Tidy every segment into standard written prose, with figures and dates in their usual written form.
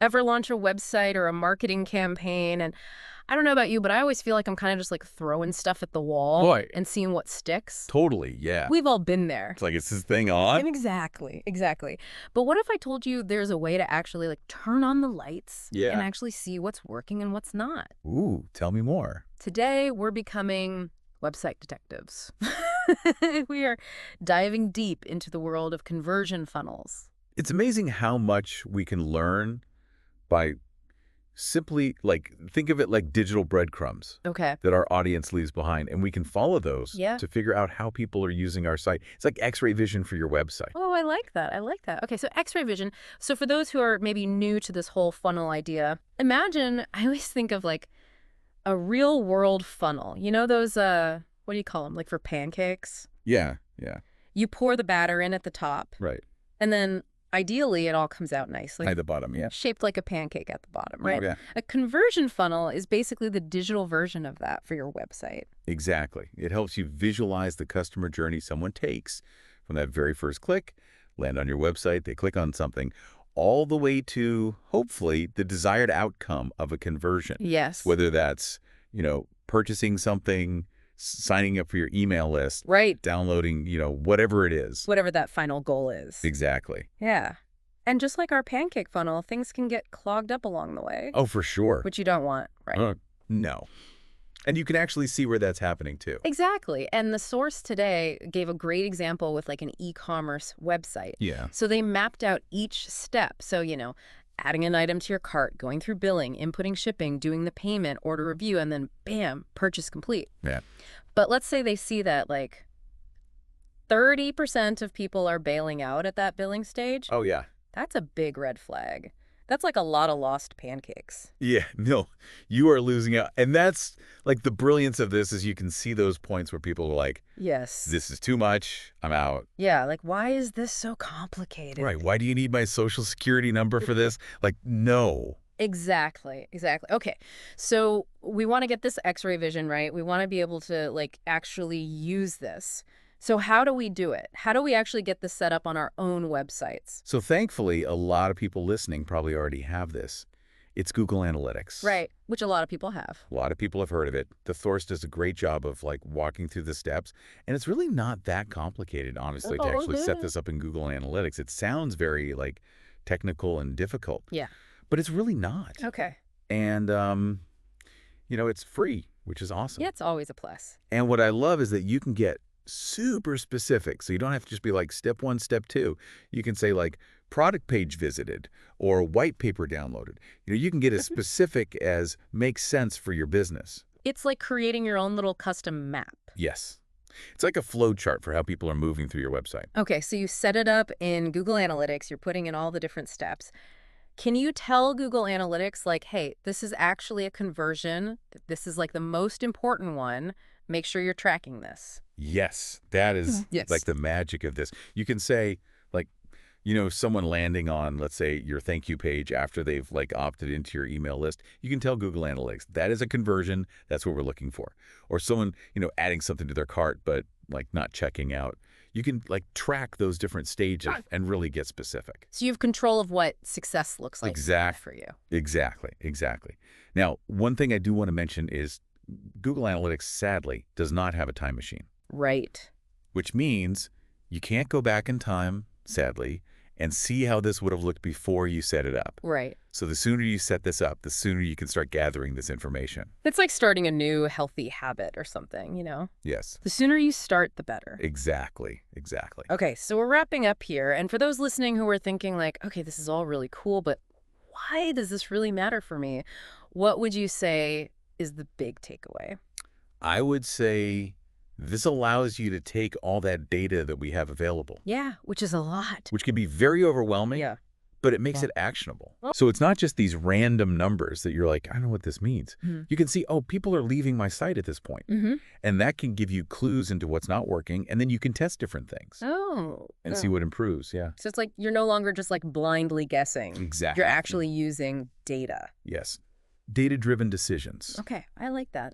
ever launch a website or a marketing campaign, and I don't know about you, but I always feel like I'm kind of just like throwing stuff at the wall Boy, and seeing what sticks. totally, yeah. We've all been there. It's like, is this thing on? And exactly, exactly. But what if I told you there's a way to actually like turn on the lights and Yeah. actually see what's working and what's not? Ooh, tell me more. Today, we're becoming website detectives. We are diving deep into the world of conversion funnels. It's amazing how much we can learn by simply, like, think of it like digital breadcrumbs Okay. that our audience leaves behind, and we can follow those Yeah. to figure out how people are using our site. It's like X-ray vision for your website. Oh, I like that. I like that. Okay, so X-ray vision. So for those who are maybe new to this whole funnel idea, imagine, I always think of like a real world funnel. You know those, what do you call them? Like for pancakes? Yeah, yeah, You pour the batter in at the top, right. and then ideally it all comes out nicely. At the bottom, yeah. Shaped like a pancake at the bottom, right? Yeah, A conversion funnel is basically the digital version of that for your website. exactly. It helps you visualize the customer journey someone takes from that very first click, land on your website, they click on something, all the way to, hopefully, the desired outcome of a conversion. Yes. Whether that's, purchasing something, signing up for your email list, Right. downloading, whatever it is. Whatever that final goal is. Exactly. Yeah. And just like our pancake funnel, things can get clogged up along the way, Oh, for sure. which you don't want, right? No. And you can actually see where that's happening too. Exactly. And the source today gave a great example with like an e-commerce website. Yeah. So they mapped out each step. So, adding an item to your cart, going through billing, inputting shipping, doing the payment, order review, and then bam, purchase complete. Yeah. But let's say they see that like 30% of people are bailing out at that billing stage. Oh, yeah. That's a big red flag. That's like a lot of lost pancakes. Yeah. No, you are losing out. And that's like the brilliance of this is you can see those points where people are like, Yes. this is too much. I'm out. Yeah, like why is this so complicated? Right. Why do you need my social security number for this? Like, no. Exactly, exactly. Okay, so we want to get this X-ray vision, right? We want to be able to like actually use this. So how do we do it? How do we actually get this set up on our own websites? So thankfully, a lot of people listening probably already have this. It's Google Analytics. Right, which a lot of people have. A lot of people have heard of it. The Thorst does a great job of like walking through the steps. And it's really not that complicated, honestly, to Oh, actually set okay. this up in Google Analytics. It sounds very like technical and difficult, Yeah. but it's really not. Okay. And, it's free, which is awesome. Yeah, it's always a plus. And what I love is that you can get super specific. So you don't have to just be like step 1, step 2. You can say like product page visited or white paper downloaded. You can get as specific as makes sense for your business. It's like creating your own little custom map. Yes. It's like a flow chart for how people are moving through your website. Okay, so you set it up in Google Analytics. You're putting in all the different steps. Can you tell Google Analytics, like, hey, this is actually a conversion. This is like the most important one. Make sure you're tracking this. Yes, that is Yes. like the magic of this. You can say, like, someone landing on, let's say, your thank you page after they've like opted into your email list, you can tell Google Analytics that is a conversion. That's what we're looking for. Or someone, adding something to their cart, but like not checking out. You can like track those different stages and really get specific. So you have control of what success looks like for you. Exactly. Now, one thing I do want to mention is Google Analytics, sadly, does not have a time machine. Right. Which means you can't go back in time, sadly, and see how this would have looked before you set it up. Right. So the sooner you set this up, the sooner you can start gathering this information. It's like starting a new healthy habit or something, Yes. The sooner you start, the better. Exactly. Okay, so we're wrapping up here. And for those listening who are thinking like, okay, this is all really cool, but why does this really matter for me? What would you say is the big takeaway? I would say this allows you to take all that data that we have available, Yeah, which is a lot. which can be very overwhelming, Yeah. but it makes it actionable. So it's not just these random numbers that you're like, I don't know what this means. Mhm. You can see, oh, people are leaving my site at this point. Mm-hmm. And that can give you clues into what's not working. And then you can test different things Oh. and see what improves. Yeah, So it's like you're no longer just like blindly guessing. exactly. You're actually using data. Yes. Data-driven decisions. Okay, I like that.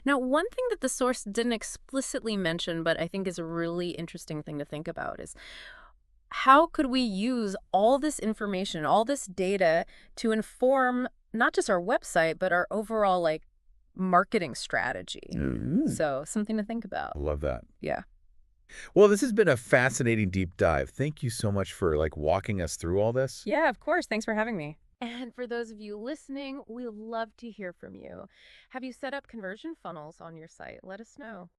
Now, one thing that the source didn't explicitly mention, but I think is a really interesting thing to think about is how could we use all this information, all this data to inform not just our website, but our overall like marketing strategy? Ooh. So something to think about. I love that. Yeah. Well, this has been a fascinating deep dive. Thank you so much for like walking us through all this. Yeah, of course. Thanks for having me. And for those of you listening, we love to hear from you. Have you set up conversion funnels on your site? Let us know.